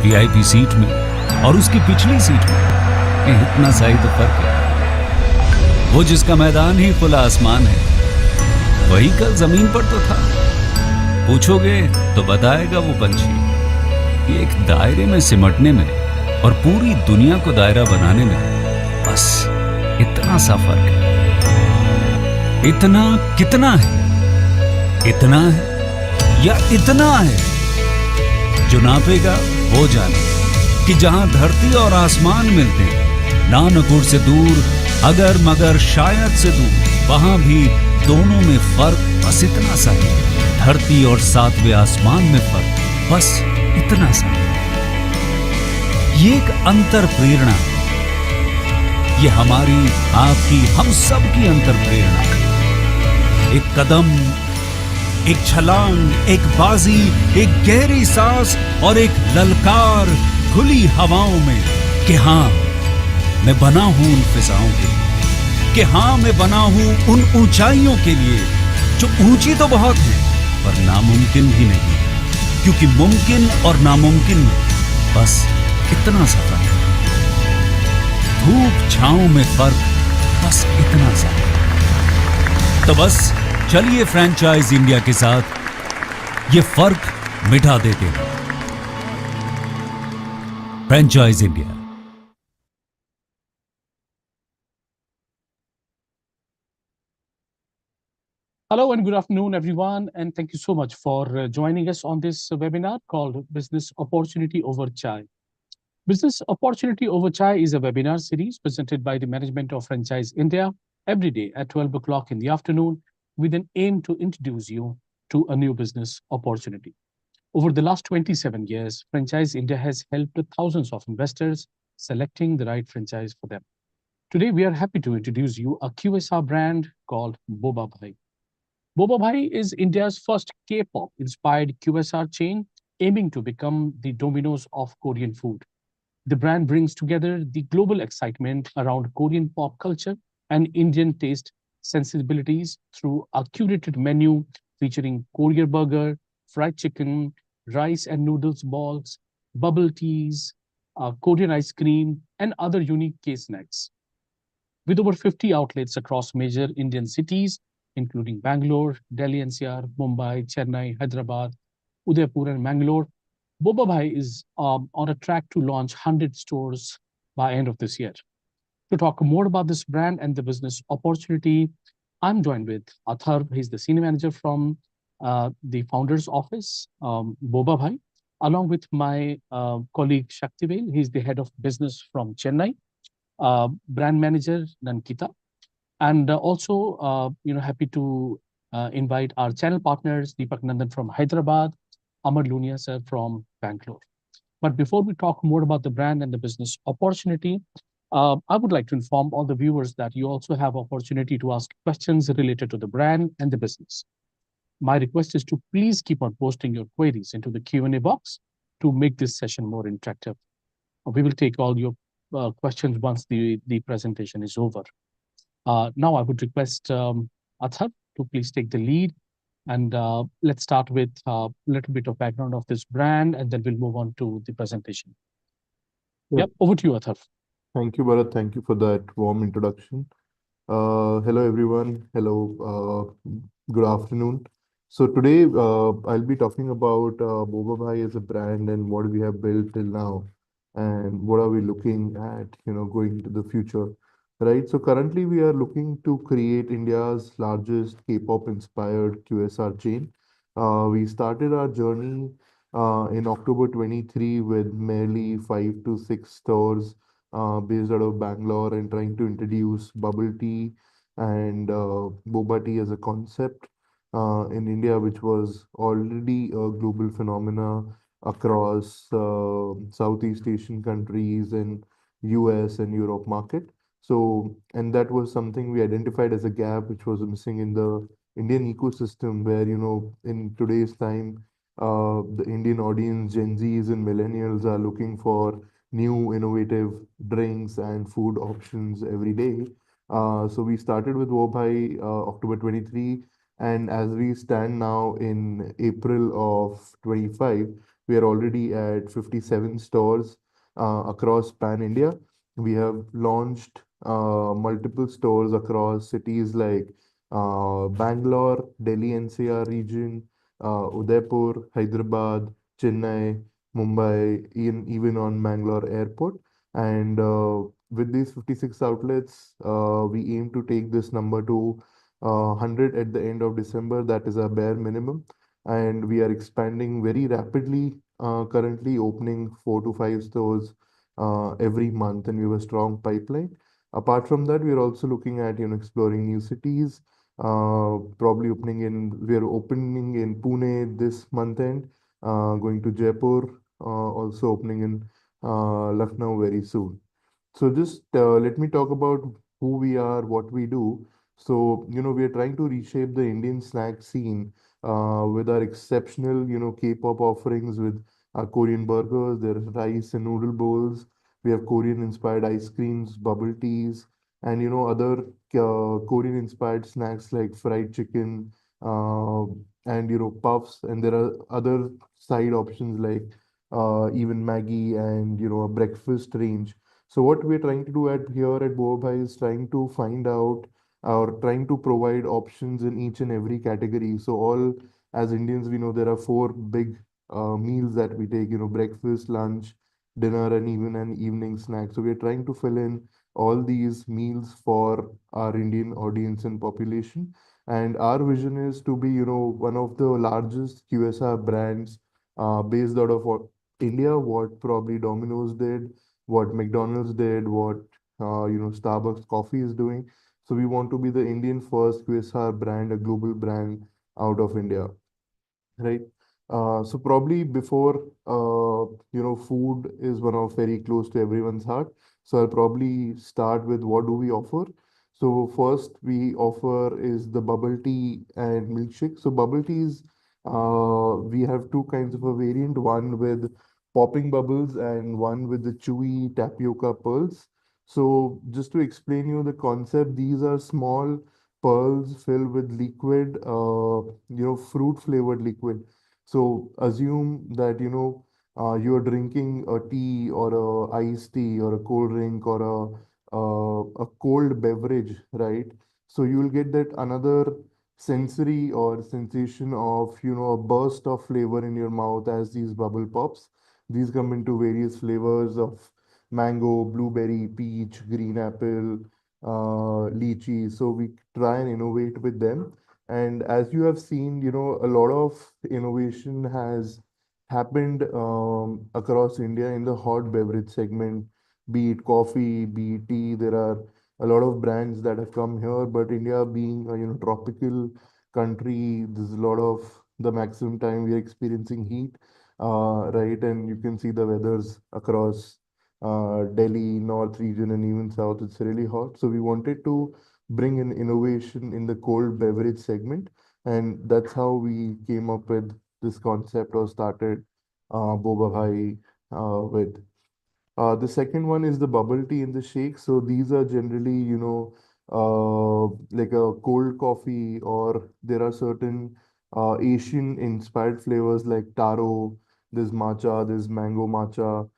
VIP seat में और उसकी पिछली सीट में इतना सा ही तो फर्क है। वो जिसका मैदान ही खुला आसमान है, वही कल जमीन पर तो था। पूछोगे तो बताएगा वो पंछी कि एक दायरे में सिमटने में और पूरी दुनिया को दायरा बनाने में बस इतना सा फर्क है। इतना कितना है? इतना है या इतना है? जो नापेगा वो जाने कि जहां धरती और आसमान मिलते हैं, नानकुर से दूर, अगर मगर शायद से दूर, वहां भी दोनों में फर्क बस इतना सा है। धरती और सातवें आसमान में फर्क बस इतना सा है। ये एक अंतर प्रेरणा है। ये हमारी, आपकी, हम सब की अंतर प्रेरणा है। एक कदम, एक छलांग, एक बाजी, एक गहरी सांस और एक ललकार खुली हवाओं में कि हाँ मैं बना हूं उन फिजाओं के लिए, कि हाँ मैं बना हूं उन ऊंचाइयों के लिए जो ऊंची तो बहुत है पर नामुमकिन भी नहीं, क्योंकि मुमकिन और नामुमकिन में बस इतना सा फर्क है। धूप छांव में फर्क बस इतना सा। तो बस चलिए फ्रेंचाइज इंडिया के साथ ये फर्क मिटा देते हैं। Franchise India. Hello and good afternoon, everyone, and thank you so much for joining us on this webinar called Business Opportunity Over Chai. Business Opportunity Over Chai is a webinar series presented by the management of Franchise India every day at 12 o'clock in the afternoon with an aim to introduce you to a new business opportunity. Over the last 27 years, Franchise India has helped thousands of investors selecting the right franchise for them. Today, we are happy to introduce you a QSR brand called Boba Bhai. Boba Bhai is India's first K-pop inspired QSR chain aiming to become the Domino's of Korean food. The brand brings together the global excitement around Korean pop culture and Indian taste sensibilities through a curated menu featuring Korean burger, fried chicken, rice and noodles balls, bubble teas, Korean ice cream, and other unique K snacks. With over 50 outlets across major Indian cities, including Bangalore, Delhi NCR, Mumbai, Chennai, Hyderabad, Udaipur, and Mangalore, Boba Bhai is on a track to launch 100 stores by end of this year. To talk more about this brand and the business opportunity, I'm joined with Atharv. He's the senior manager from the founder's office, Boba Bhai, along with my colleague Shaktivel. He's the head of business from Chennai, brand manager Nankita, and also happy to invite our channel partners Deepak Nandan from Hyderabad, Amar Lunia sir from Bangalore. But before we talk more about the brand and the business opportunity, I would like to inform all the viewers that you also have opportunity to ask questions related to the brand and the business. My request is to please keep on posting your queries into the Q&A box to make this session more interactive. We will take all your questions once the presentation is over. Now I would request Athar to please take the lead, and let's start with a little bit of background of this brand, and then we'll move on to the presentation. Yep. Yep, over to you, Athar. Thank you, Bharat. Thank you for that warm introduction. Hello, everyone. Hello. Good afternoon. So today I'll be talking about Boba Bhai as a brand and what we have built till now, and what are we looking at, going into the future, right? So currently we are looking to create India's largest K-pop inspired QSR chain. We started our journey in October 23 with merely 5 to 6 stores based out of Bangalore and trying to introduce bubble tea and boba tea as a concept in India, which was already a global phenomena across Southeast Asian countries and US and Europe market. So, and that was something we identified as a gap which was missing in the Indian ecosystem, where, in today's time, the Indian audience, Gen Zs and millennials, are looking for new innovative drinks and food options every day. So we started with Wobai October 23, and as we stand now in April of 25, We are already at 57 stores across Pan India. We have launched multiple stores across cities like Bangalore, Delhi NCR region, Udaipur, Hyderabad, Chennai, Mumbai, even on Bangalore airport. And with these 56 outlets, we aim to take this number to 100 at the end of December. That is our bare minimum. And we are expanding very rapidly, currently opening 4 to 5 stores every month, and we have a strong pipeline. Apart from that, we are also looking at, exploring new cities. We are opening in Pune this month end, going to Jaipur, also opening in Lucknow very soon. So just let me talk about who we are, what we do. So, we are trying to reshape the Indian snack scene with our exceptional, K-pop offerings with our Korean burgers, there's rice and noodle bowls. We have Korean inspired ice creams, bubble teas, and, other Korean inspired snacks like fried chicken, and, puffs. And there are other side options like even Maggie and, a breakfast range. So what we're trying to do at here at Boba is trying to find out or trying to provide options in each and every category. So all as Indians, we know there are four big meals that we take, breakfast, lunch, dinner, and even an evening snack. So we're trying to fill in all these meals for our Indian audience and population. And our vision is to be, one of the largest QSR brands based out of India, what probably Domino's did, what McDonald's did, what Starbucks coffee is doing. So we want to be the Indian first QSR brand, a global brand out of India, right? So probably before food is one of very close to everyone's heart. So I'll probably start with what do we offer. So first we offer is the bubble tea and milkshake. So bubble teas, we have two kinds of a variant, one with popping bubbles and one with the chewy tapioca pearls. So just to explain you the concept, these are small pearls filled with liquid, fruit flavored liquid. So assume that, you're drinking a tea or a iced tea or a cold drink or a cold beverage, right? So you'll get that another sensory or sensation of, a burst of flavor in your mouth as these bubble pops. These come into various flavors of mango, blueberry, peach, green apple, lychee. So we try and innovate with them. And as you have seen, a lot of innovation has happened across India in the hot beverage segment, be it coffee, be it tea. There are a lot of brands that have come here, but India being a tropical country, there's a lot of the maximum time we are experiencing heat, right? And you can see the weathers across Delhi, North region, and even South. It's really hot. So we wanted to bring in innovation in the cold beverage segment, and that's how we came up with this concept or started Boba Bhai with. The second one is the bubble tea and the shake. So these are generally, like a cold coffee, or there are certain Asian inspired flavors like taro, there's matcha, there's mango matcha,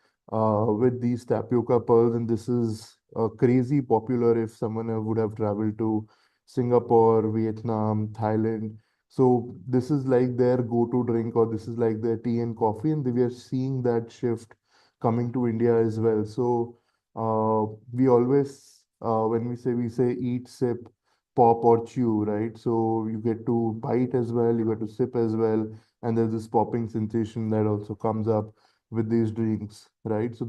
with these tapioca pearls. And this is crazy popular if someone would have traveled to Singapore, Vietnam, Thailand. So this is like their go-to drink, or this is like their tea and coffee, and we are seeing that shift coming to India as well. So we always, when we say eat, sip, pop or chew, right? So you get to bite as well, you get to sip as well, and there's this popping sensation that also comes up with these drinks, right? So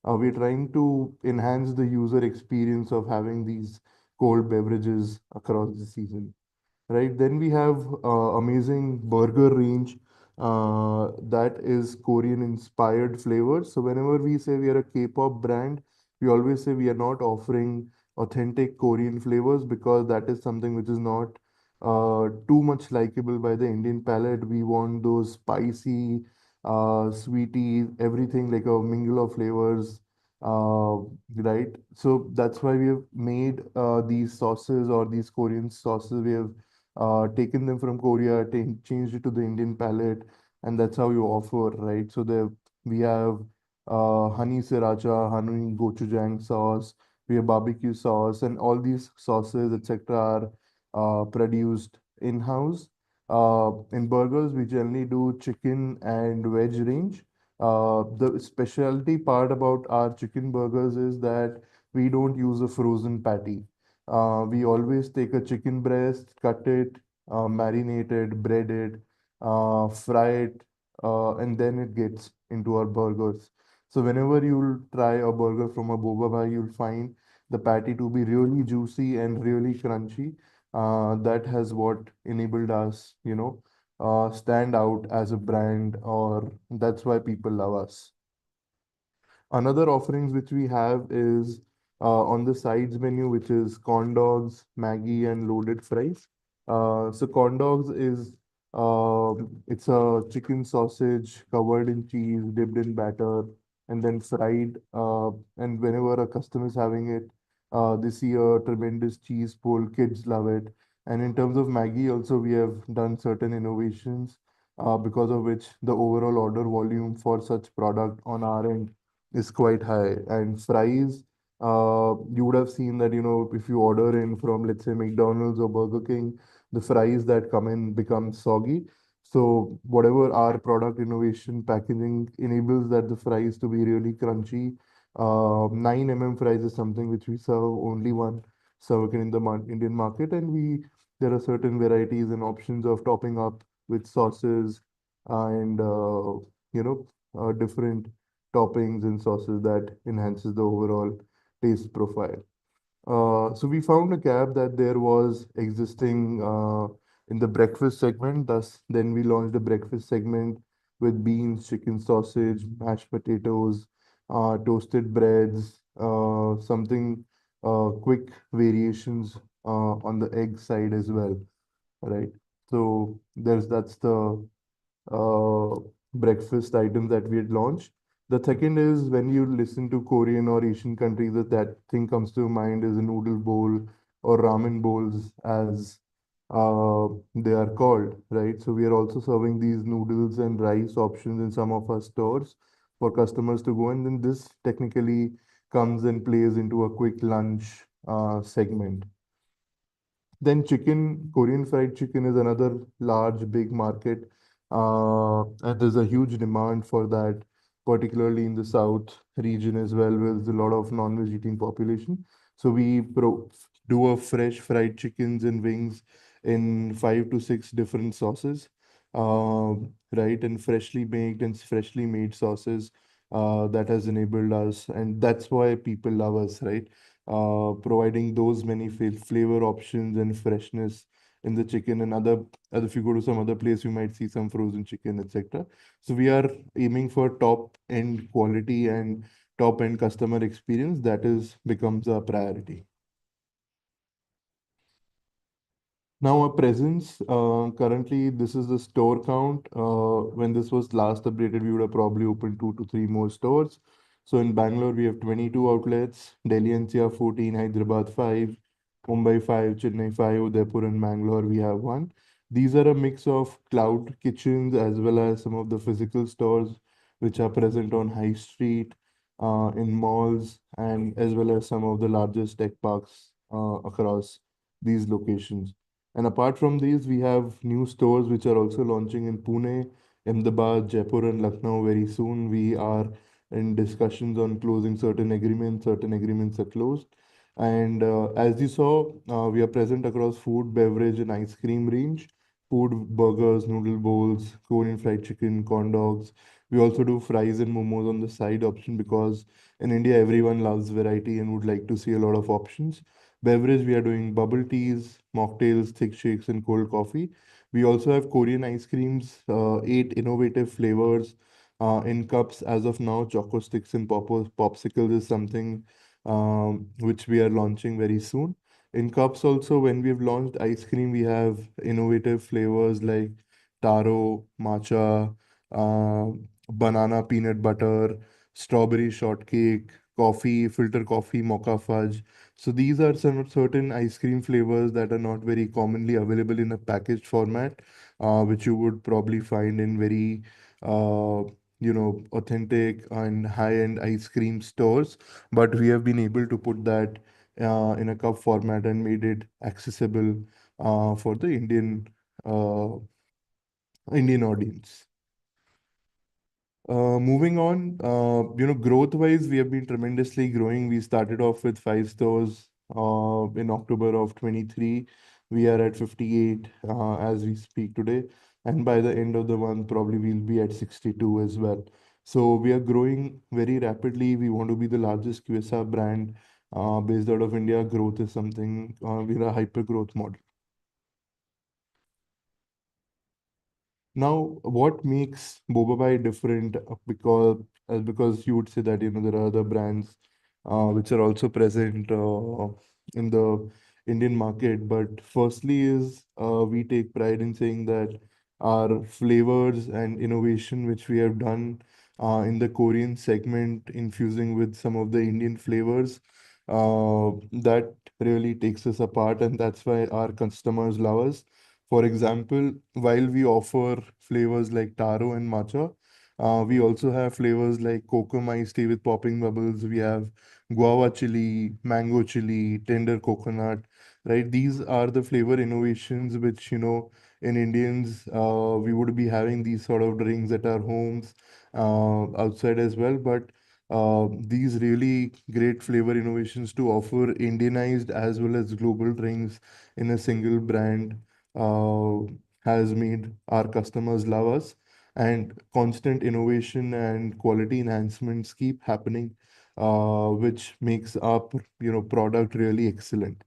we're trying to enhance the user experience of having these cold beverages across the season, right? Then we have amazing burger range that is Korean inspired flavors. So whenever we say we are a K-pop brand, we always say we are not offering authentic Korean flavors because that is something which is not too much likable by the Indian palate. We want those spicy, sweety, everything like a mingle of flavors, right? So that's why we have made these sauces or these Korean sauces. We have taken them from Korea, changed it to the Indian palate, and that's how you offer, right? So there we have honey sriracha, honey gochujang sauce, we have barbecue sauce, and all these sauces, etc., are produced in-house. In burgers, we generally do chicken and veg range. The specialty part about our chicken burgers is that we don't use a frozen patty. We always take a chicken breast, cut it, marinate it, bread it, fry it, and then it gets into our burgers. So whenever you'll try a burger from a Boba Bhai, you'll find the patty to be really juicy and really crunchy. That has what enabled us, stand out as a brand, or that's why people love us. Another offerings which we have is on the sides menu, which is corn dogs, Maggie, and loaded fries. So corn dogs is it's a chicken sausage covered in cheese, dipped in batter, and then fried. And whenever a customer is having it, they see a tremendous cheese pull. Kids love it. And in terms of Maggie, also we have done certain innovations because of which the overall order volume for such product on our end is quite high. And fries, you would have seen that, if you order in from, let's say, McDonald's or Burger King, the fries that come in become soggy. So whatever our product innovation packaging enables that the fries to be really crunchy. 9 fries is something which we serve only one serve in the Indian market, and there are certain varieties and options of topping up with sauces and different toppings and sauces that enhances the overall taste profile. So we found a gap that there was existing in the breakfast segment. Thus, then we launched the breakfast segment with beans, chicken sausage, mashed potatoes, toasted breads, something quick variations on the egg side as well, right? So that's the uh, breakfast items that we had launched. The second is when you listen to Korean or Asian countries, that thing comes to mind is a noodle bowl or ramen bowls, as they are called, right? So we are also serving these noodles and rice options in some of our stores for customers to go, and then this technically comes and plays into a quick lunch segment. Then chicken, Korean fried chicken is another large, big market. And there's a huge demand for that, particularly in the South region as well, where there's a lot of non-veg eating population. So we do a fresh fried chickens and wings in 5 to 6 different sauces, right? And freshly baked and freshly made sauces that has enabled us. And that's why people love us, right? Providing those many flavor options and freshness in the chicken, and other if you go to some other place you might see some frozen chicken, etc. So we are aiming for top end quality and top end customer experience. That is becomes a priority. Now, our presence, currently, this is the store count. When this was last updated, we would have probably opened 2 to 3 more stores. So in Bangalore, we have 22 outlets, Delhi NCR 14, Hyderabad 5, Mumbai 5, Chennai 5, Udaipur and Bangalore, we have one. These are a mix of cloud kitchens as well as some of the physical stores which are present on High Street, in malls, and as well as some of the largest tech parks across these locations. And apart from these, we have new stores which are also launching in Pune, Ahmedabad, Jaipur, and Lucknow very soon. We are in discussions on closing certain agreements are closed. And as you saw, we are present across food, beverage, and ice cream range, food, burgers, noodle bowls, Korean fried chicken, corn dogs. We also do fries and momos on the side option because in India, everyone loves variety and would like to see a lot of options. Beverage, we are doing bubble teas, mocktails, thick shakes, and cold coffee. We also have Korean ice creams, 8 innovative flavors in cups as of now. Choco sticks and popsicles is something which we are launching very soon. In cups also, when we've launched ice cream, we have innovative flavors like taro, matcha, uh, banana peanut butter, strawberry shortcake, coffee, filter coffee, mocha fudge. So these are some certain ice cream flavors that are not very commonly available in a packaged format. which you would probably find in very authentic and high-end ice cream stores. But we have been able to put that in a cup format and made it accessible for the uh, Indian audience. Moving on, growth-wise, we have been tremendously growing. We started off with 5 stores in October of 23. We are at 58 as we speak today. And by the end of the month, probably we'll be at 62 as well. So we are growing very rapidly. We want to be the largest QSR brand based out of India. Growth is something, we're a hyper-growth model. Now, what makes Boba Bhai different? Because you would say that there are other brands which are also present in the Indian market. But firstly, is we take pride in saying that our flavors and innovation which we have done in the Korean segment, infusing with some of the Indian flavors, that really takes us apart, and that's why our customers love us. For example, while we offer flavors like taro and matcha, we also have flavors like cocoa iced tea with popping bubbles. We have guava chili, mango chili, tender coconut, right? These are the flavor innovations which, in Indians, we would be having these sort of drinks at our homes, outside as well. But these really great flavor innovations to offer Indianized as well as global drinks in a single brand uh, has made our customers love us, and constant innovation and quality enhancements keep happening, which makes our product really excellent.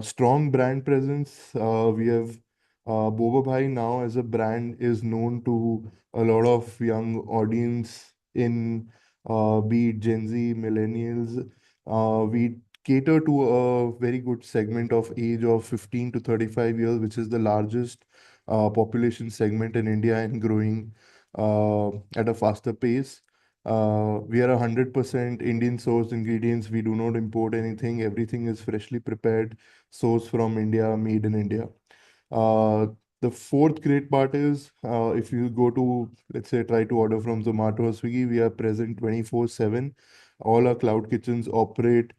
Strong brand presence. We have Boba Bhai now as a brand is known to a lot of young audience in be it Gen Z, millennials. We cater to a very good segment of age of 15 to 35 years, which is the largest population segment in India and growing at a faster pace. We are 100% Indian sourced ingredients. We do not import anything. Everything is freshly prepared, sourced from India, made in India. Uh, the fourth great part is if you go to, let's say, try to order from Zomato or Swiggy, we are present 24/7. All our cloud kitchens operate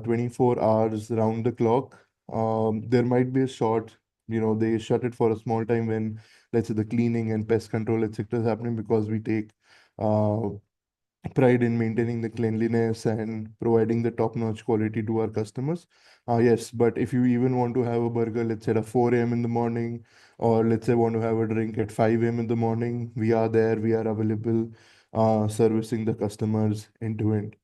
24 hours round the clock. There might be a short, they shut it for a small time when, let's say, the cleaning and pest control, etc. is happening, because we take uh, pride in maintaining the cleanliness and providing the top-notch quality to our customers. Yes, but if you even want to have a burger, let's say at 4 a.m. in the morning, or let's say want to have a drink at 5 a.m. in the morning, we are there, we are available, servicing the customers end to end.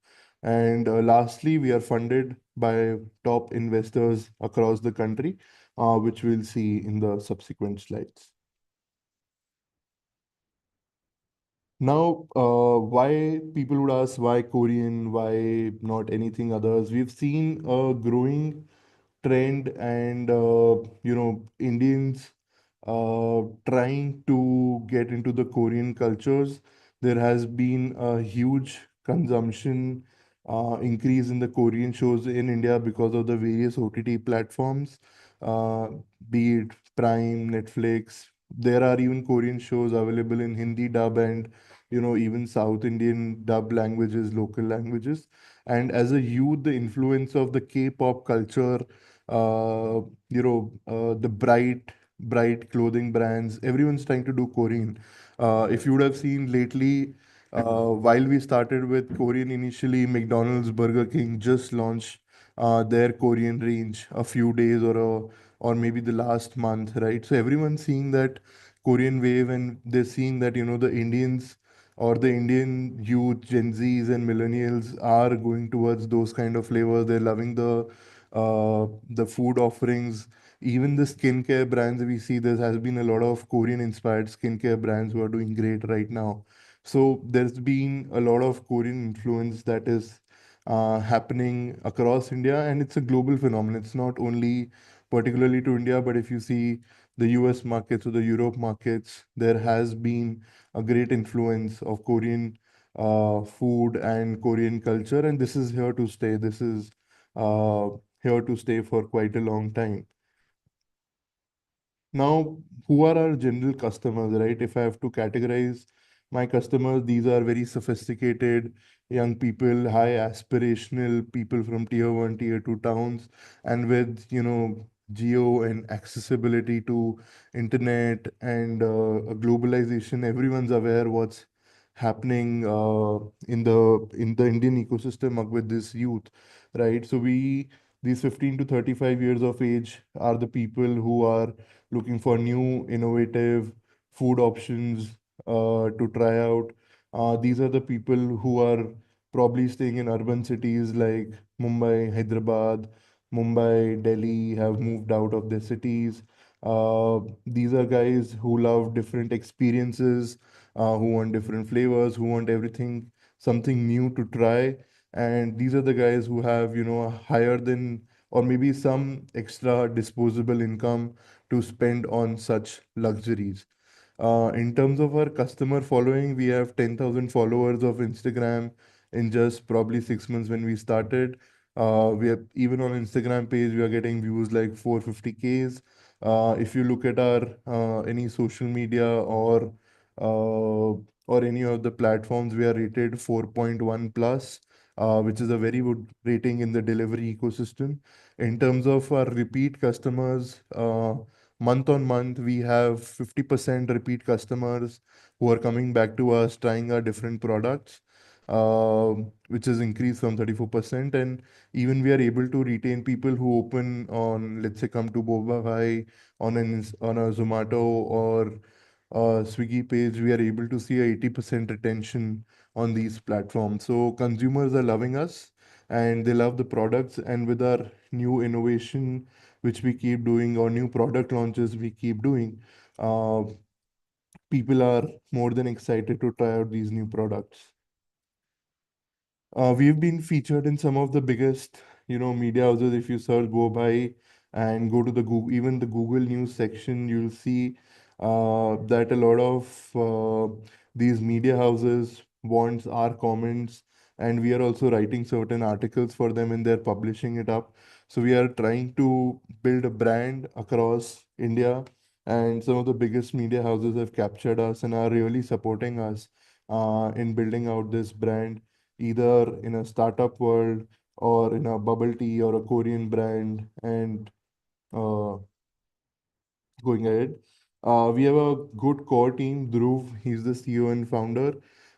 And lastly, we are funded by top investors across the country, which we'll see in the subsequent slides. Now, why people would ask why Korean, why not anything others? We've seen a growing trend, and Indians trying to get into the Korean cultures. There has been a huge consumption increase in the Korean shows in India because of the various OTT platforms, uh, be it Prime, Netflix. There are even Korean shows available in Hindi dub and even South Indian dub languages, local languages. And as a youth, the influence of the K-pop culture, the bright clothing brands, everyone's trying to do Korean. If you would have seen lately, while we started with Korean initially, McDonald's, Burger King just launched their Korean range a few days or maybe the last month, right? So everyone's seeing that Korean wave, and they're seeing that the Indians or the Indian youth, Gen Zs and millennials are going towards those kind of flavors. They're loving the food offerings, even the skincare brands we see. There has been a lot of Korean inspired skincare brands who are doing great right now. So there's been a lot of Korean influence that is happening across India, and it's a global phenomenon. It's not only particularly to India, but if you see the US markets or the Europe markets, there has been a great influence of Korean food and Korean culture, and this is here to stay. This is uh, here to stay for quite a long time. Now, who are our general customers, right? If I have to categorize my customers, these are very sophisticated young people, high aspirational people from tier one, tier two towns, and with, geo and accessibility to internet and globalization, everyone's aware what's happening in the Indian ecosystem with this youth, right? So these 15 to 35 years of age are the people who are looking for new, innovative food options to try out. These are the people who are probably staying in urban cities like Mumbai, Hyderabad, Mumbai, Delhi, have moved out of their cities. These are guys who love different experiences, who want different flavors, who want everything, something new to try. And these are the guys who have, a higher than or maybe some extra disposable income to spend on such luxuries. In terms of our customer following, we have 10,000 followers of Instagram in just probably 6 months when we started. We have even on Instagram page, we are getting views like 450Ks. If you look at our any social media or any of the platforms, we are rated 4.1 plus, which is a very good rating in the delivery ecosystem. In terms of our repeat customers, month on month, we have 50% repeat customers who are coming back to us, trying our different products, which has increased from 34%. And even we are able to retain people who open on, let's say, come to Boba Bhai on a Zomato or Swiggy page, we are able to see a 80% retention on these platforms. So consumers are loving us and they love the products. And with our new innovation, which we keep doing, or new product launches we keep doing, uh, people are more than excited to try out these new products. We've been featured in some of the biggest, media houses. If you search Boba and go to the Google, even the Google News section, you'll see that a lot of these media houses wants our comments, and we are also writing certain articles for them, and they're publishing it up. So we are trying to build a brand across India, and some of the biggest media houses have captured us and are really supporting us in building out this brand either in a startup world or in a bubble tea or a Korean brand. And uh, going ahead, we have a good core team. Dhruv, he's the CEO and founder.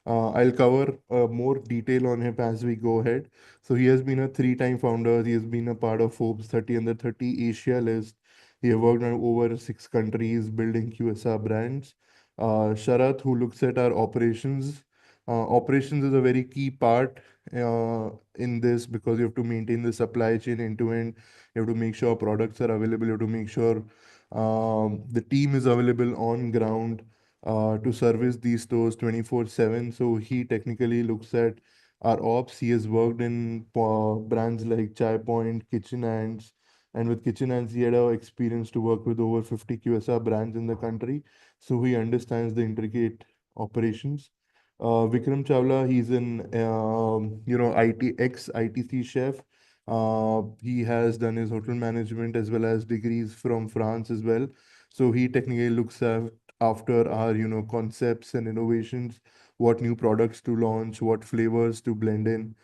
I'll cover more detail on him as we go ahead. So he has been a three-time founder. He has been a part of Forbes 30 under 30 Asia list. He has worked on over 6 countries building QSR brands. Sharath, who looks at our operations. Operations is a very key part in this because you have to maintain the supply chain end to end. You have to make sure products are available. You have to make sure the team is available on ground to service these stores 24/7. So he technically looks at our ops. He has worked in brands like Chai Point, Kitchen Ants, and with Kitchen Ants, he had a experience to work with over 50 QSR brands in the country. So he understands the intricate operations. Vikram Chawla, he's an IT ex ITC chef. He has done his hotel management as well as degrees from France as well. So he technically looks at after our concepts and innovations, what new products to launch, what flavors to blend in.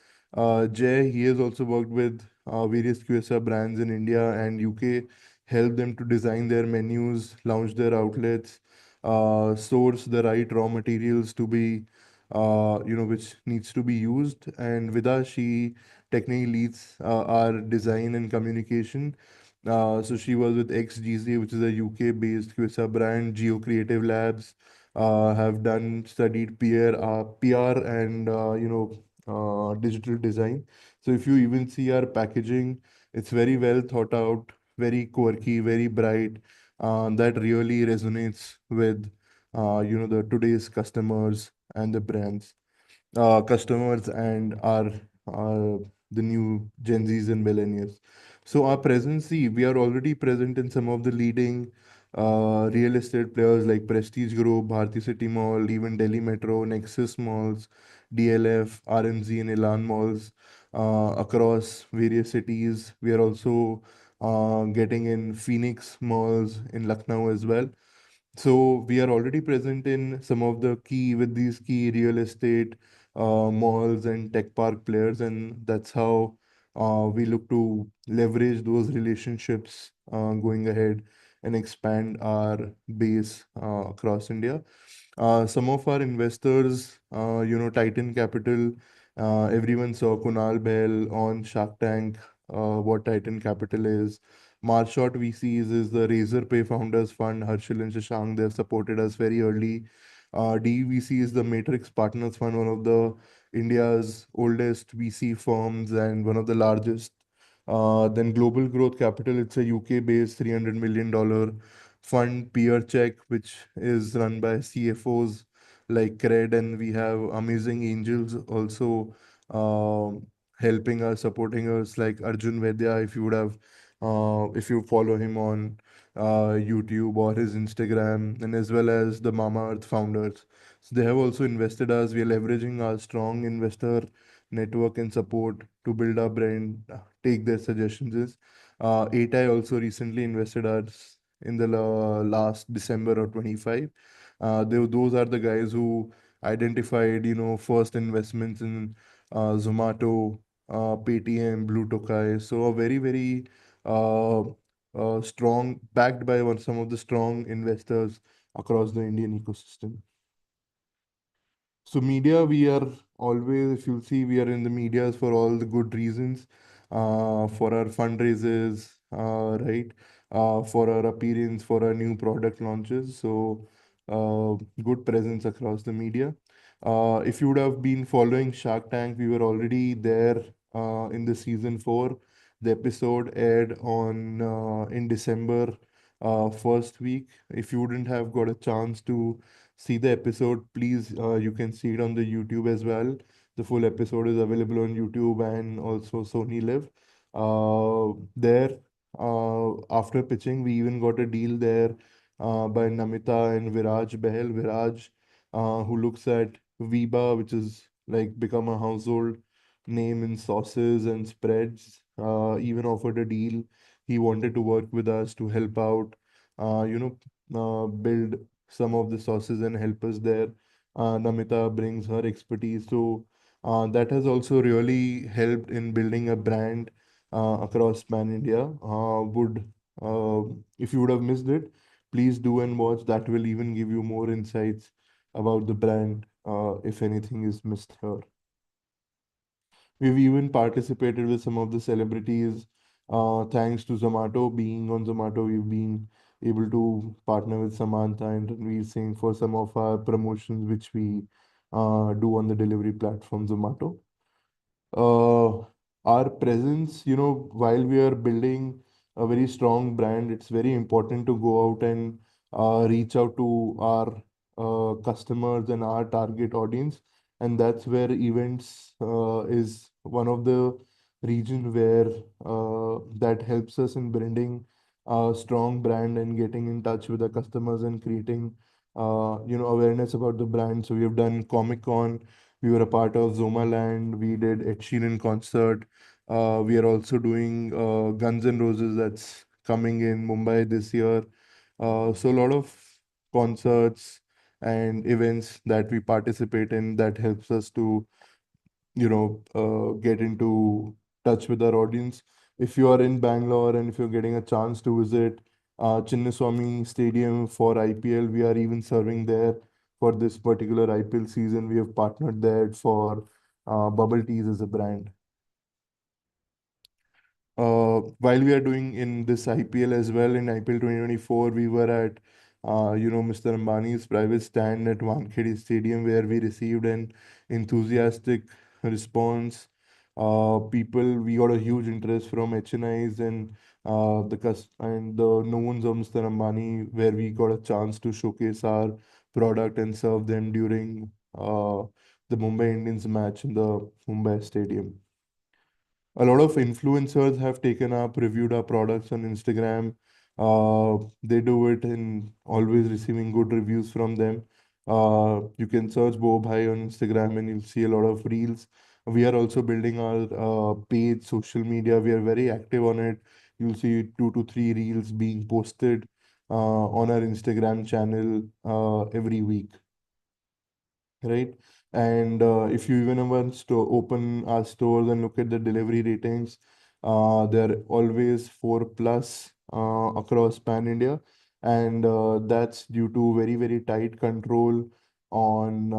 Jay, he has also worked with various QSR brands in India and UK, helped them to design their menus, launch their outlets, source the right raw materials to be which needs to be used. And with us, she technically leads our design and communication. So she was with XGZ, which is a UK-based QSR brand. Geo Creative Labs have done studied PR and digital design. So if you even see our packaging, it's very well thought out, very quirky, very bright. That really resonates with the today's customers and the brands customers and our the new Gen Zs and millennials. So our presence, see, we are already present in some of the leading real estate players like Prestige Group, Bharti City Mall, even Delhi Metro, Nexus Malls, DLF, RMZ, and Elan Malls across various cities. We are also getting in Phoenix malls in Lucknow as well. So we are already present in some of the key with these key real estate malls and tech park players, and that's how we look to leverage those relationships going ahead and expand our base across India. Some of our investors, Titan Capital, everyone saw Kunal Bell on Shark Tank, what Titan Capital is. Marshot VCs is the Razorpay Founders Fund. Harshil and Shashank, they've supported us very early. DVC is the Matrix Partners Fund, one of the India's oldest VC firms and one of the largest. Then Global Growth Capital, it's a UK-based $300 million fund. Peer Check, which is run by CFOs like Cred, and we have amazing angels also helping us, supporting us, like Arjun Vedya, if you follow him on YouTube or his Instagram, and as well as the Mama Earth founders. So they have also invested us. We are leveraging our strong investor network and support to build our brand, take their suggestions. ATI also recently invested us in the last December or 25. Those are the guys who identified, first investments in Zomato, Paytm, Blue Tokai. So a very, very uh, strong, backed by some of the strong investors across the Indian ecosystem. So media, we are always, if you'll see, we are in the medias for all the good reasons, for our fundraisers, right? For our appearance, for our new product launches. So good presence across the media. If you would have been following Shark Tank, we were already there in the season 4. The episode aired on in December first week. If you wouldn't have got a chance to see the episode, please, you can see it on the YouTube as well. The full episode is available on YouTube and also Sony Live. There, after pitching, we even got a deal there by Namita and Viraj Behel. Viraj, who looks at Viba, which is like become a household name in sauces and spreads, even offered a deal. He wanted to work with us to help out, build some of the sauces and help us there. Namita brings her expertise. So that has also really helped in building a brand across Pan India. Uh, if you would have missed it, please do and watch. That will even give you more insights about the brand if anything is missed here. We've even participated with some of the celebrities. Thanks to Zomato, being on Zomato, we've been able to partner with Samantha and Ranveer Singh for some of our promotions, which we do on the delivery platform Zomato. uh, our presence, while we are building a very strong brand, it's very important to go out and reach out to our customers and our target audience. And that's where events is one of the region where that helps us in building a strong brand and getting in touch with the customers and creating, awareness about the brand. So we have done Comic Con, we were a part of Zomaland. We did Ed Sheeran concert. We are also doing Guns N' Roses that's coming in Mumbai this year. So a lot of concerts and events that we participate in that helps us to get into touch with our audience. If you are in Bangalore and if you're getting a chance to visit Chinnaswamy Stadium for IPL, we are even serving there for this particular IPL season. We have partnered there for bubble teas as a brand. While we are doing in this IPL as well, in IPL 2024, we were at, Mr. Ambani's private stand at Wankhede Stadium where we received an enthusiastic response. We got a huge interest from HNIs and the knowns of Mr. Ambani, where we got a chance to showcase our product and serve them during the Mumbai Indians match in the Mumbai Stadium. A lot of influencers have taken up, reviewed our products on Instagram. They do it in always receiving good reviews from them. You can search Bhai on Instagram and you'll see a lot of reels. We are also building our paid social media. We are very active on it. you'll see 2 to 3 reels being posted on our Instagram channel every week, right? And if you even want to open our stores and look at the delivery ratings, they're always 4 plus across pan India, and that's due to very tight control on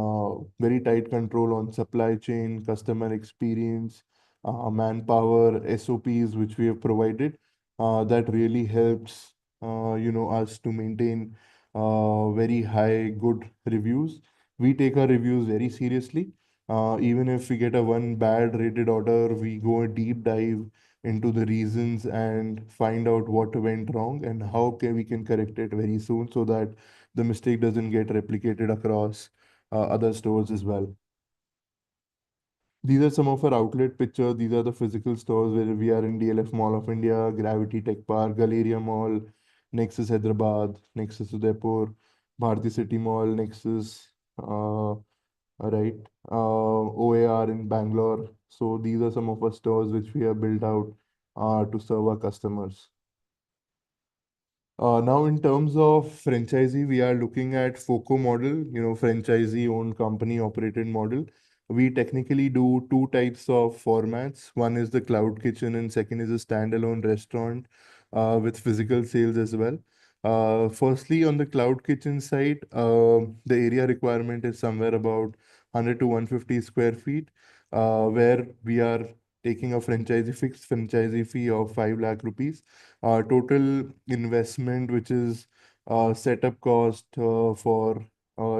supply chain, customer experience, manpower, SOPs which we have provided. That really helps us to maintain very high good reviews. We take our reviews very seriously. Even if we get a one bad rated order, we go a deep dive into the reasons and find out what went wrong and how we can correct it very soon so that the mistake doesn't get replicated across other stores as well. These are some of our outlet pictures. These are the physical stores where we are in DLF Mall of India, Gravity Tech Park, Galleria Mall, Nexus Hyderabad, Nexus Udaipur, Bharti City Mall, Nexus, right, OAR in Bangalore. So these are some of our stores which we have built out to serve our customers. Now, in terms of franchisee, we are looking at FOCO model, franchisee owned company operated model. We technically do two types of formats. One is the cloud kitchen, and second is a standalone restaurant with physical sales as well. Firstly, on the cloud kitchen side, the area requirement is somewhere about 100 to 150 square feet, where we are taking a fixed franchisee fee of 5 lakh rupees. Total investment, which is setup cost for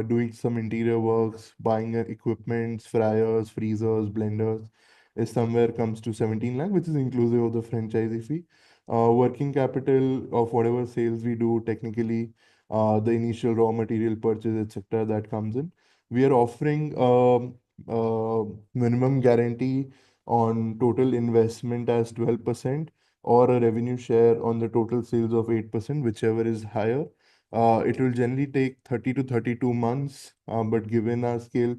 doing some interior works, buying equipments, fryers, freezers, blenders, is somewhere comes to 17 lakh, which is inclusive of the franchisee fee. Working capital of whatever sales we do, technically, the initial raw material purchase, etc., that comes in. We are offering minimum guarantee on total investment as 12%, or a revenue share on the total sales of 8%, whichever is higher. It will generally take 30 to 32 months, but given our scale,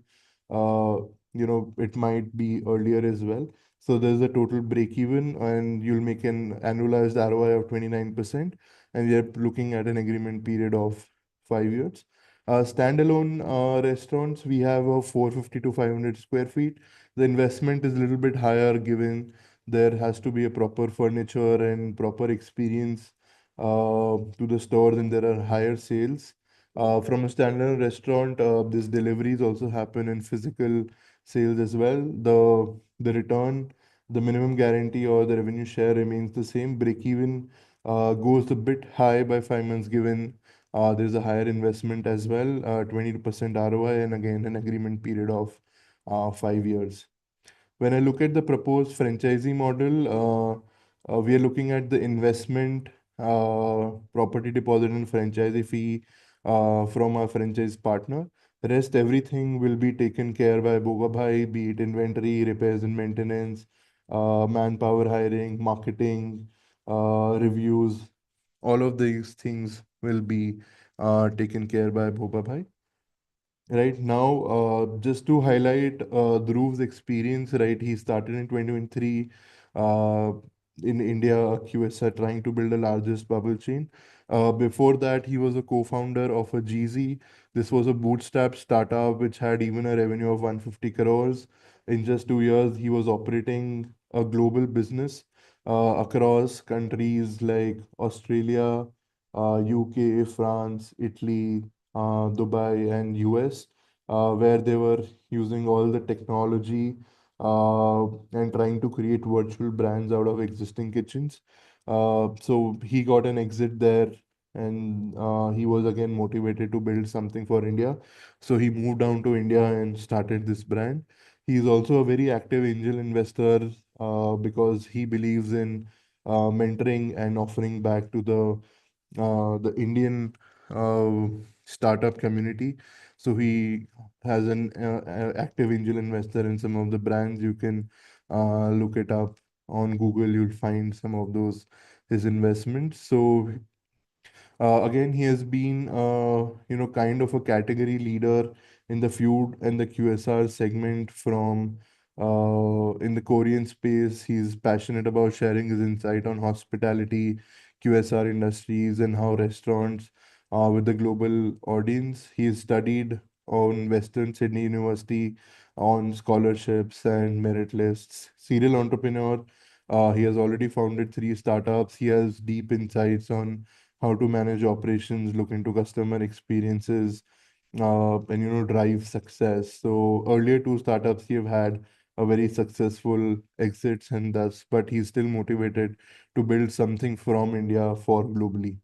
it might be earlier as well. So there's a total break even, and you'll make an annualized ROI of 29%, and we are looking at an agreement period of 5 years. Standalone restaurants, we have a 450 to 500 square feet. The investment is a little bit higher given there has to be a proper furniture and proper experience to the store, and there are higher sales. From a standalone restaurant, these deliveries also happen in physical sales as well. The return, the minimum guarantee or the revenue share remains the same. Break even goes a bit high by 5 months given there's a higher investment as well, 20% ROI, and again an agreement period of 5 years. When I look at the proposed franchisee model, we are looking at the investment, property deposit, and franchisee fee from our franchise partner. Rest everything will be taken care by Boba Bhai, be it inventory, repairs and maintenance, manpower hiring, marketing, reviews. All of these things will be taken care by Boba Bhai. Right now, just to highlight Dhruv's experience, right? He started in 2023 uh, in India, QSR, trying to build the largest bubble chain. Before that, he was a co-founder of a GZ. This was a bootstrap startup which had even a revenue of 150 crores. In just 2 years, he was operating a global business across countries like Australia, UK, France, Italy, Dubai, and US, where they were using all the technology and trying to create virtual brands out of existing kitchens. So he got an exit there, and he was again motivated to build something for India. So he moved down to India and started this brand. He is also a very active angel investor because he believes in mentoring and offering back to the Indian uh, startup community. So he has an active angel investor in some of the brands. You can look it up on Google. You'll find some of those his investments. So again, he has been kind of a category leader in the food and the QSR segment from In the Korean space, he's passionate about sharing his insight on hospitality, QSR industries, and how restaurants with the global audience. He studied on Western Sydney University on scholarships and merit lists. Serial entrepreneur. He has already founded three startups. He has deep insights on how to manage operations, look into customer experiences, and drive success. So earlier two startups he have had a very successful exits and thus, but he's still motivated to build something from India for globally.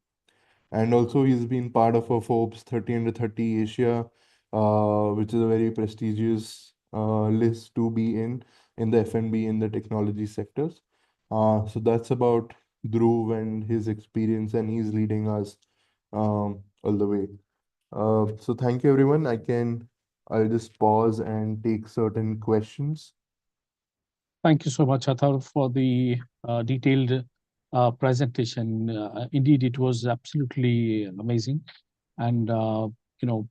And also he's been part of a Forbes 30 under 30 Asia, which is a very prestigious list to be in the F&B in the technology sectors. So that's about Dhruv and his experience, and he's leading us all the way. So thank you everyone. I'll just pause and take certain questions. Thank you so much, Athar, for the detailed presentation. Indeed, it was absolutely amazing. And, you know,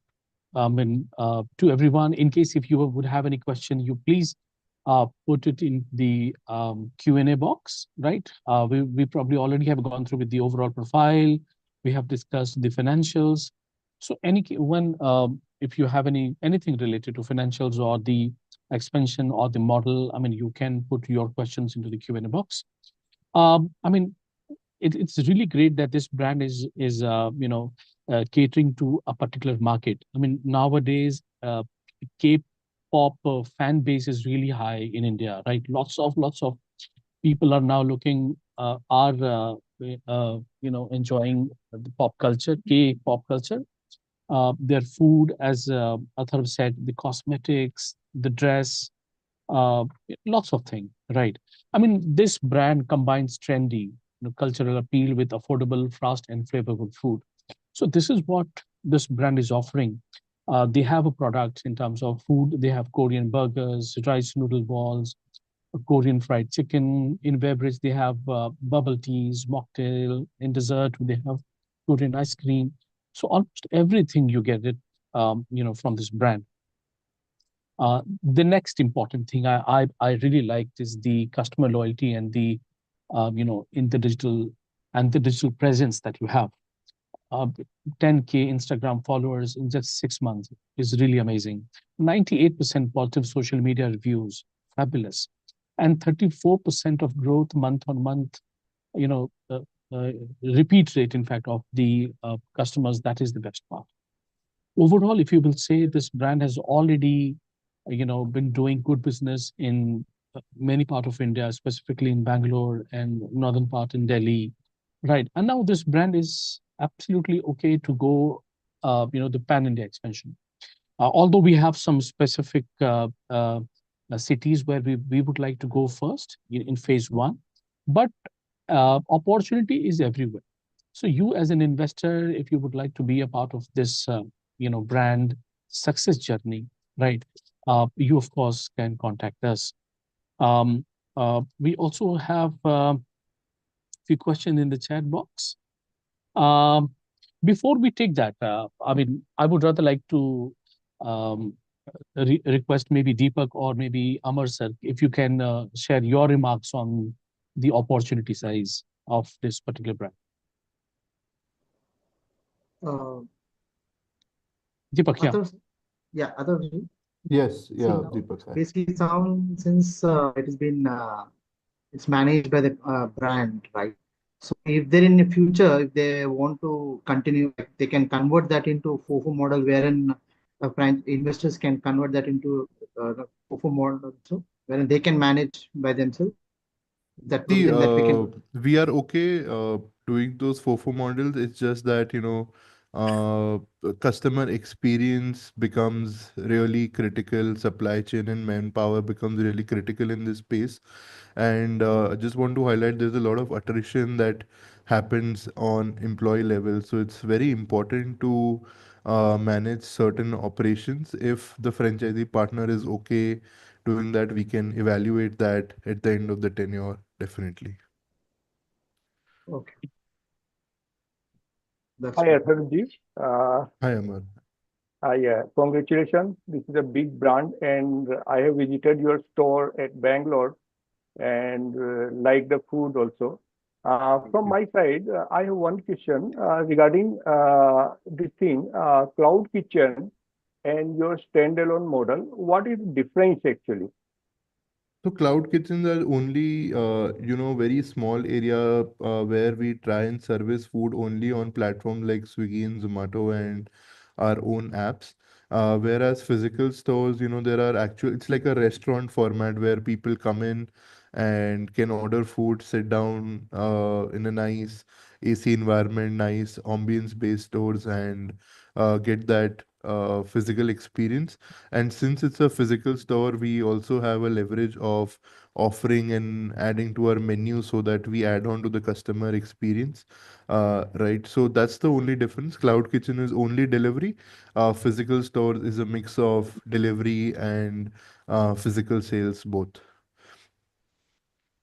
to everyone, in case if you would have any question, you please put it in the Q&A box, right? We probably already have gone through with the overall profile. We have discussed the financials. So if you have anything related to financials or the expansion or the model, I mean, you can put your questions into the Q&A box. I mean, it's really great that this brand is catering to a particular market. I mean, nowadays, K-pop fan base is really high in India, right? Lots of people are now enjoying the pop culture, K-pop culture. Their food, as Athar said, the cosmetics, the dress, uh, lots of things, right? I mean, this brand combines trendy, cultural appeal with affordable, fast, and flavorful food. So this is what this brand is offering. They have a product in terms of food. They have Korean burgers, rice noodle balls, Korean fried chicken. In beverage, they have bubble teas, mocktail. In dessert, they have Korean ice cream. So almost everything you get it, from this brand. The next important thing I really liked is the customer loyalty and in the digital presence that you have. Uh, 10K Instagram followers in just 6 months is really amazing. 98% positive social media reviews, fabulous, and 34% of growth month on month. You know, uh, repeat rate, in fact, of the customers. That is the best part. Overall, if you will say, this brand has already been doing good business in many part of India, specifically in Bangalore and northern part in Delhi, right? And now this brand is absolutely okay to go the pan India expansion. Although we have some specific cities where we would like to go first in phase one, but opportunity is everywhere. So you, as an investor, if you would like to be a part of this, brand success journey, right? You of course can contact us. Um, we also have a few questions in the chat box. Um, Before we take that, I mean, I would rather like to um, request maybe Deepak or maybe Amar sir, if you can share your remarks on the opportunity size of this particular brand. Uh, Deepak, yeah. others, yeah, others. Yes, See yeah, now, Deepak. Hi. basically, sound since it has been it's managed by the brand, right? So if they're in the future, if they want to continue, like, they can convert that into FOFO model, wherein investors can convert that into the FOFO model, so wherein they can manage by themselves. That See, provision that we can do. we are okay doing those FOFO models. It's just that, customer experience becomes really critical, supply chain and manpower becomes really critical in this space. And I just want to highlight there's a lot of attrition that happens on employee level. So it's very important to manage certain operations. If the franchisee partner is okay doing that, we can evaluate that at the end of the tenure, definitely. Okay, that's Hi, good. Atharji. Hi, Amar. Yeah, congratulations. This is a big brand, and I have visited your store at Bangalore and like the food also. From my side, I have one question regarding this thing, cloud kitchen and your standalone model. What is the difference actually? So cloud kitchens are only, very small area where we try and service food only on platforms like Swiggy and Zomato and our own apps. Whereas physical stores, there are actual, it's like a restaurant format where people come in and can order food, sit down in a nice AC environment, nice ambience-based stores, and get that physical experience. And since it's a physical store, we also have a leverage of offering and adding to our menu so that we add on to the customer experience. Right. So that's the only difference. Cloud Kitchen is only delivery. Physical store is a mix of delivery and physical sales both.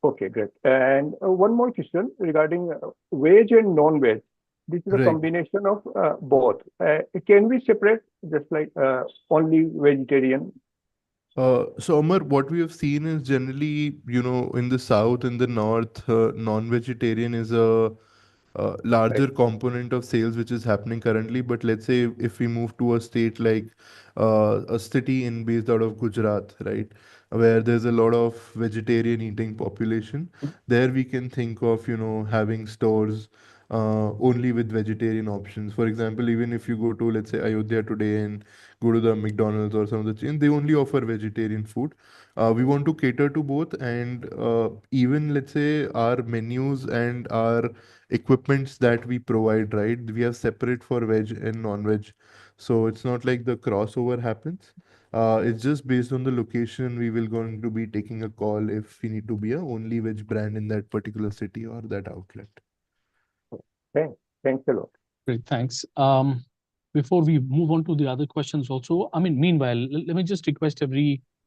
Okay, great. And one more question regarding veg and non-veg. This is a Right. combination of both. Can we separate just like only vegetarian? So Amar, what we have seen is generally, in the south, in the north, non-vegetarian is a Right. larger component of sales which is happening currently. But let's say if we move to a state like a city in based out of Gujarat, right, where there's a lot of vegetarian eating population, there we can think of, having stores only with vegetarian options. For example, even if you go to, let's say, Ayodhya today and go to the McDonald's or some of the chain, they only offer vegetarian food. We want to cater to both, and even let's say our menus and our equipments that we provide, right? We have separate for veg and non-veg. So it's not like the crossover happens. It's just based on the location we will going to be taking a call if we need to be a only veg brand in that particular city or that outlet. Thanks. Thanks a lot. Great, thanks. Before we move on to the other questions also, I mean, meanwhile, let me just request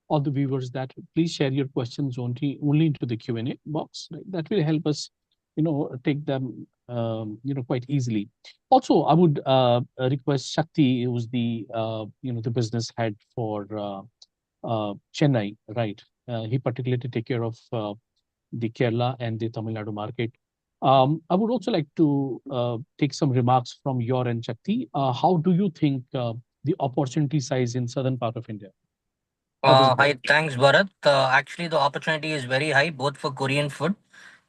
all the viewers that please share your questions only into the Q&A box. Right? That will help us, take them, quite easily. Also, I would request Shakti, who's the business head for Chennai, right? He particularly take care of the Kerala and the Tamil Nadu market. I would also like to take some remarks from your end, Shakti. How do you think the opportunity size in southern part of India for this brand? Hi, thanks, Bharat. Actually, the opportunity is very high, both for Korean food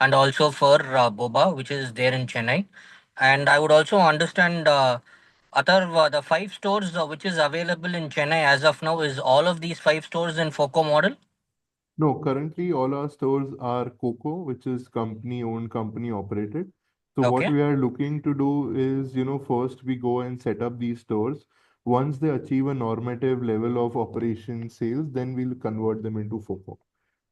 and also for Boba, which is there in Chennai. And I would also understand, the five stores which is available in Chennai as of now, is all of these five stores in FOCO model? No, currently all our stores are Coco, which is company owned, company operated. So what Okay. we are looking to do is, first we go and set up these stores. Once they achieve a normative level of operation sales, then we'll convert them into FOCO.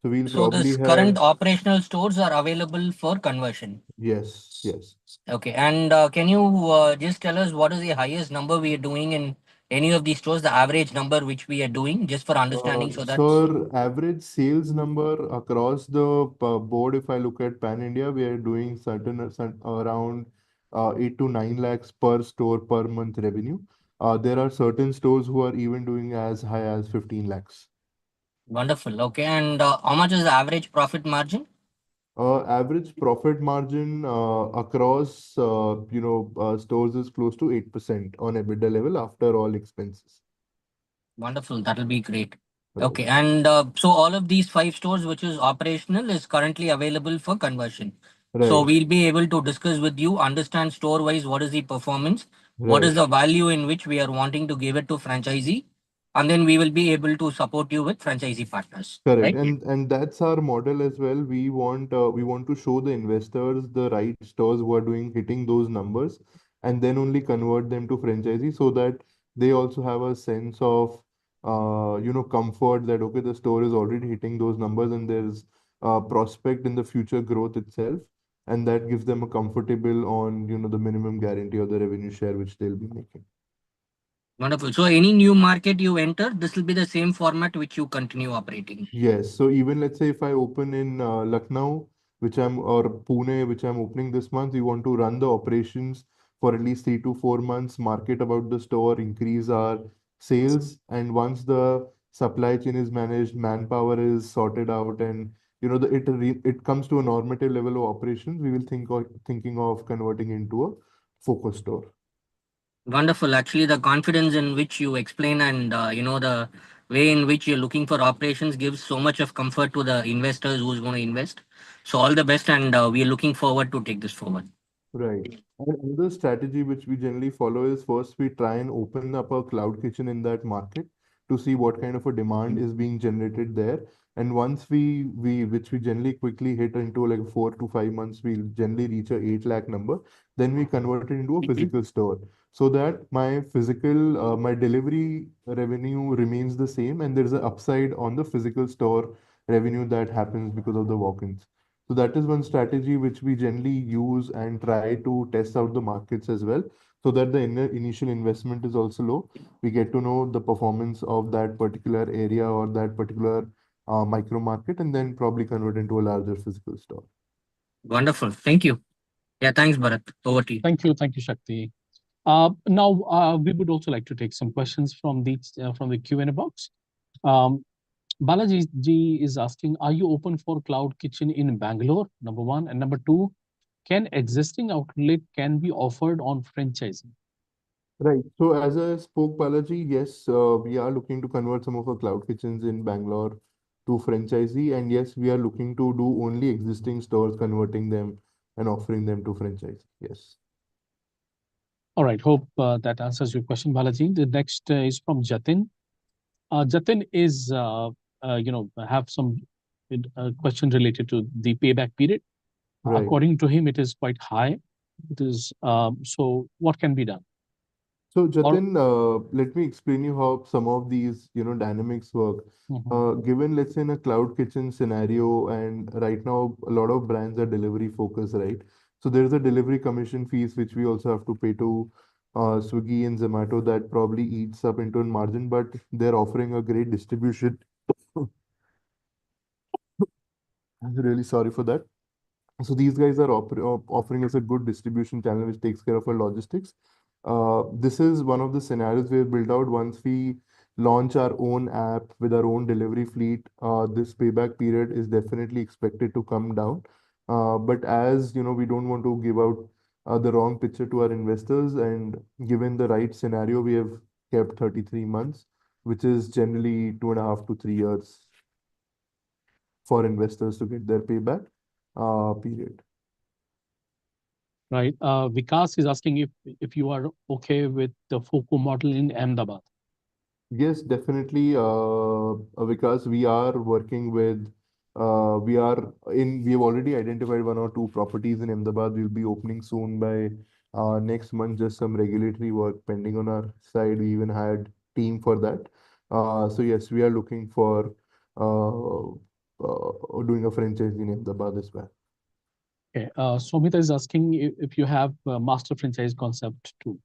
So we'll So probably this have, current operational stores are available for conversion. yes, yes. Okay. And can you just tell us what is the highest number we are doing in any of these stores, the average number which we are doing, just for understanding, so that. So average sales number across the board, if I look at Pan India, we are doing around 8 to 9 lakhs per store per month revenue. There are certain stores who are even doing as high as 15 lakhs. Wonderful. Okay. And how much is the average profit margin? Average profit margin across stores is close to 8% on EBITDA level after all expenses. Wonderful. That'll be great. Right. Okay. And so all of these five stores, which is operational, is currently available for conversion. So Right. we'll be able to discuss with you, understand store wise what is the performance, what is Right. the value in which we are wanting to give it to franchisee, and then we will be able to support you with franchisee partners. Correct. Right? And that's our model as well. We want to show the investors the right stores who are doing hitting those numbers and then only convert them to franchisee so that they also have a sense of comfort that okay, the store is already hitting those numbers and there's prospect in the future growth itself. And that gives them a comfortable on, the minimum guarantee or the revenue share which they'll be making. Wonderful. So any new market you enter, this will be the same format which you continue operating. Yes, so even let's say if I open in Lucknow, or Pune, which I'm opening this month, we want to run the operations for at least 3 to 4 months, market about the store, increase our sales, and once the supply chain is managed, manpower is sorted out, and it comes to a normative level of operations, we will thinking of converting into a focus store. Wonderful. Actually, the confidence in which you explain and the way in which you're looking for operations gives so much of comfort to the investors who's going to invest. So all the best, and we are looking forward to take this forward. Right. And another strategy which we generally follow is first we try and open up a cloud kitchen in that market to see what kind of a demand is being generated there. And once we generally quickly hit into like 4 to 5 months, we generally reach a 8 lakh number. Then we convert it into a physical store so that my delivery revenue remains the same, and there's an upside on the physical store revenue that happens because of the walk-ins. So that is one strategy which we generally use and try to test out the markets as well, so that the initial investment is also low. We get to know the performance of that particular area or that particular micro market, and then probably convert into a larger physical store. Wonderful. Thank you. Yeah, thanks, Bharat. Over to you. Thank you, Shakti. Now, we would also like to take some questions from the Q&A box. Balaji ji is asking, are you open for cloud kitchen in Bangalore? Number one. And number two, can existing outlet can be offered on franchising? Right. So as I spoke, Balaji, yes, we are looking to convert some of our cloud kitchens in Bangalore to franchisee. And yes, we are looking to do only existing stores, converting them and offering them to franchise. Yes. All right. Hope that answers your question, Balaji. The next is from Jatin. Jatin is, have some question related to the payback period. Right. According to him, it is quite high. It is so. What can be done? So Jatin, let me explain you how some of these, dynamics work. Given, let's say, in a cloud kitchen scenario, and right now a lot of brands are delivery focused, right? So there's a delivery commission fees which we also have to pay to Swiggy and Zomato that probably eats up into a margin, but they're offering a great distribution. I'm really sorry for that. So these guys are offering us a good distribution channel which takes care of our logistics. This is one of the scenarios we have built out. Once we launch our own app with our own delivery fleet, this payback period is definitely expected to come down. But as you know, we don't want to give out the wrong picture to our investors, and given the right scenario, we have kept 33 months, which is generally 2.5 to 3 years for investors to get their payback period. Right. Vikas is asking if you are okay with the FOCO model in Ahmedabad. Yes, definitely, because we are working with, we have already identified 1 or 2 properties in Ahmedabad. We'll be opening soon by next month, just some regulatory work pending on our side. We even had team for that. So yes, we are looking for doing a franchise in Ahmedabad as well. Okay. Somita is asking if you have a master franchise concept too.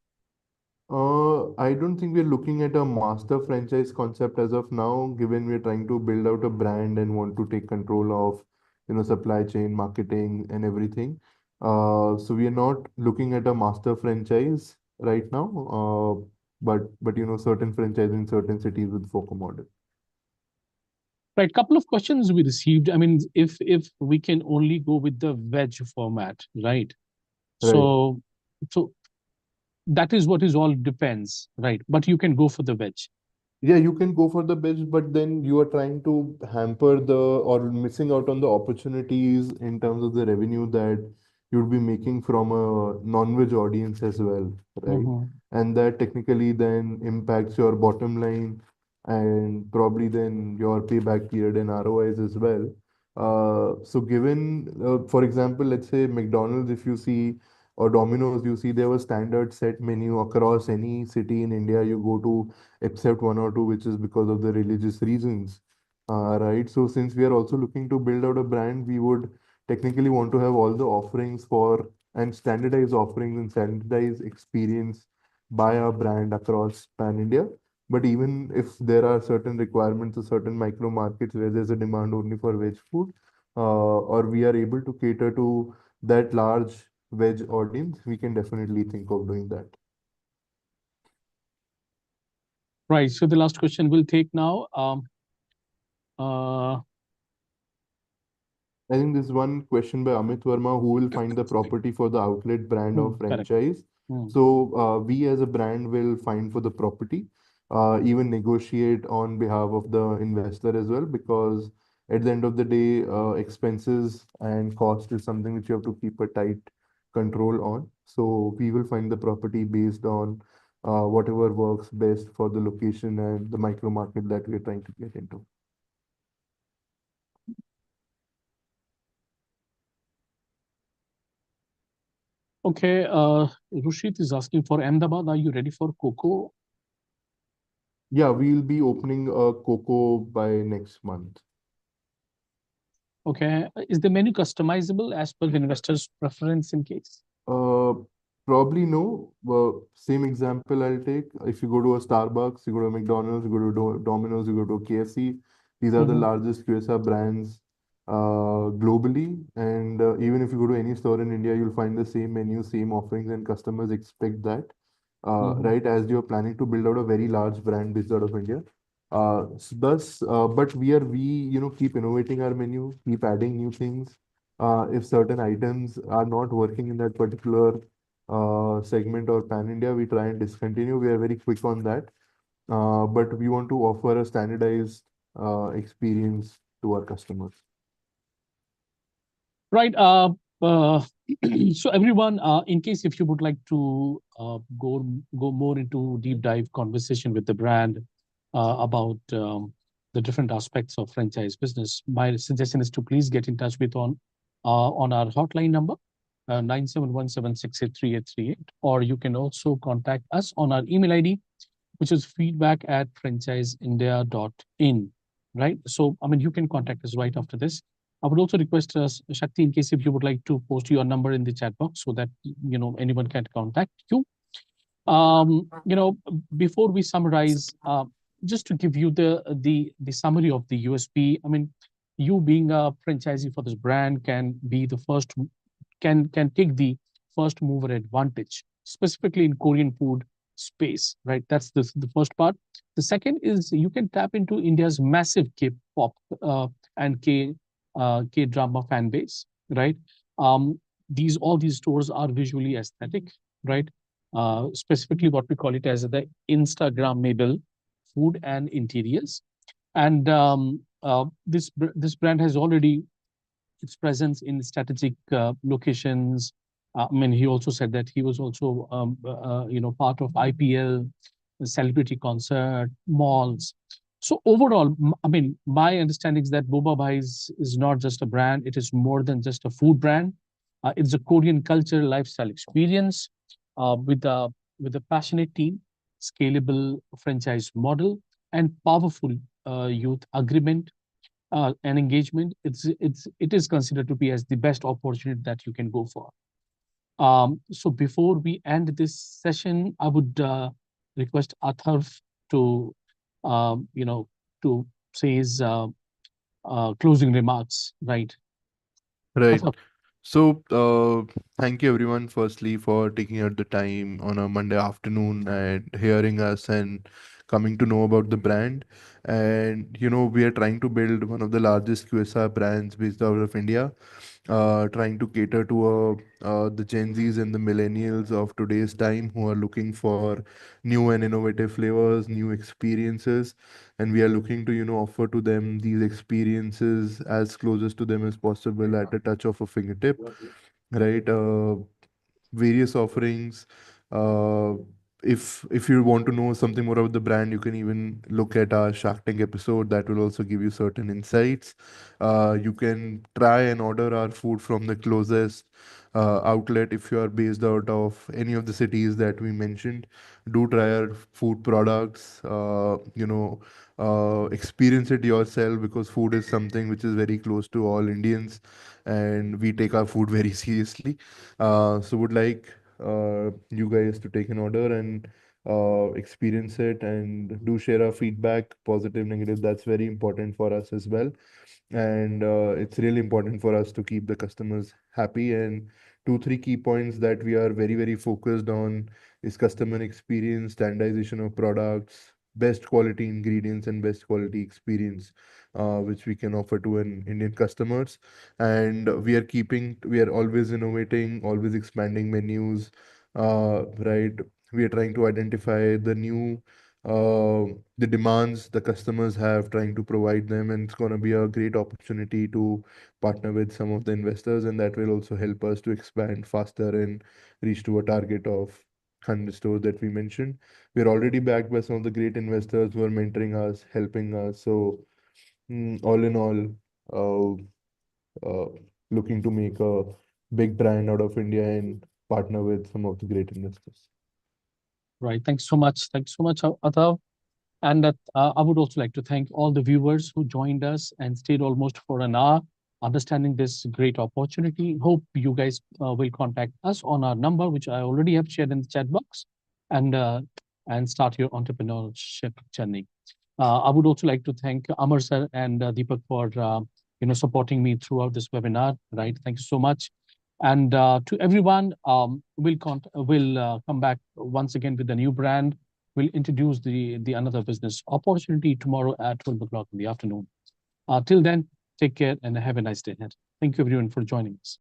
I don't think we're looking at a master franchise concept as of now, given we're trying to build out a brand and want to take control of, supply chain, marketing, and everything. So we are not looking at a master franchise right now, but certain franchise in certain cities with FOCO model. Right. Couple of questions we received. I mean, if we can only go with the veg format, right? So that is what is all depends, right? But you can go for the veg. Yeah, you can go for the best, but then you are trying to hamper or missing out on the opportunities in terms of the revenue that you'd be making from a non-veg audience as well, right? And that technically then impacts your bottom line and probably then your payback period and ROIs as well. So given, for example, let's say McDonald's, if you see, or Domino's, you see they have a standard set menu across any city in India you go to, except 1 or 2, which is because of the religious reasons. Right. So since we are also looking to build out a brand, we would technically want to have all the offerings for and standardized offerings and standardized experience by our brand across pan India. But even if there are certain requirements or certain micro markets where there's a demand only for veg food, or we are able to cater to that large veg audience, we can definitely think of doing that. Right. So the last question we'll take now. I think there's one question by Amit Verma, who will find the property for the outlet brand or Correct. franchise. So we as a brand will find for the property, even negotiate on behalf of the investor as well, because at the end of the day, expenses and cost is something which you have to keep a tight control on. So we will find the property based on whatever works best for the location and the micro market that we're trying to get into. Okay. Rushit is asking for Ahmedabad. Are you ready for Coco? Yeah, we'll be opening a Coco by next month. Okay. Is the menu customizable as per the investor's preference in case? Uh, Probably no. Same example I'll take. If you go to a Starbucks, you go to a McDonald's, you go to Domino's, you go to a KFC. These are the largest QSR brands globally. And even if you go to any store in India, you'll find the same menu, same offerings, and customers expect that. Right, as you're planning to build out a very large brand based out of India. But we keep innovating our menu, keep adding new things. If certain items are not working in that particular segment or pan India, we try and discontinue. We are very quick on that. But we want to offer a standardized experience to our customers. Right. So everyone, in case if you would like to go more into deep dive conversation with the brand about the different aspects of franchise business, my suggestion is to please get in touch with on our hotline number 9717683838, or you can also contact us on our email ID, which is feedback@franchiseindia.in. Right. So I mean, you can contact us right after this. I would also request Shakti, in case if you would like to post your number in the chat box so that anyone can contact you. Before we summarize, just to give you the summary of the USP. I mean, you being a franchisee for this brand can be the first, can take the first mover advantage, specifically in Korean food space, right? That's the first part. The second is you can tap into India's massive K-pop and K-drama fan base, right? All these stores are visually aesthetic, right? Specifically what we call it as the Instagrammable food and interiors. And this brand has already its presence in strategic locations. I mean, he also said that he was also, part of IPL, celebrity concert, malls. So overall, I mean, my understanding is that Boba Bhai is not just a brand; it is more than just a food brand. It's a Korean culture lifestyle experience with a passionate team, scalable franchise model, and powerful youth agreement and engagement. It is considered to be as the best opportunity that you can go for. So before we end this session, I would request Atharv to to say his closing remarks. Right, Right. Atharv. So, thank you everyone, firstly, for taking out the time on a Monday afternoon and hearing us and coming to know about the brand. And, we are trying to build one of the largest QSR brands based out of India, trying to cater to the Gen Zs and the millennials of today's time who are looking for new and innovative flavors, new experiences, and we are looking to offer to them these experiences as closest to them as possible at a touch of a fingertip, right? Various offerings. Uh, if you want to know something more about the brand, you can even look at our Shark Tank episode. That will also give you certain insights. You can try and order our food from the closest outlet if you are based out of any of the cities that we mentioned. Do try our food products. Experience it yourself, because food is something which is very close to all Indians, and we take our food very seriously. So would like you guys to take an order and experience it, and do share our feedback, positive, negative. That's very important for us as well. And it's really important for us to keep the customers happy. And two, three key points that we are very, very focused on is customer experience, standardization of products, best quality ingredients and best quality experience which we can offer to an Indian customers. And we are always innovating, always expanding menus, right? We are trying to identify the demands the customers have, trying to provide them, and it's going to be a great opportunity to partner with some of the investors, and that will also help us to expand faster and reach to a target of 100 stores that we mentioned. We're already backed by some of the great investors who are mentoring us, helping us. So, all in all, looking to make a big brand out of India and partner with some of the great investors. Right. Thanks so much. Thanks so much, Atav. And I would also like to thank all the viewers who joined us and stayed almost for an hour, understanding this great opportunity. Hope you guys will contact us on our number, which I already have shared in the chat box, and start your entrepreneurship journey. I would also like to thank Amar sir and Deepak for supporting me throughout this webinar. Right. Thank you so much. And to everyone, we'll come back once again with a new brand. We'll introduce the another business opportunity tomorrow at 12 o'clock in the afternoon. Till then, take care and have a nice day ahead. Thank you everyone for joining us.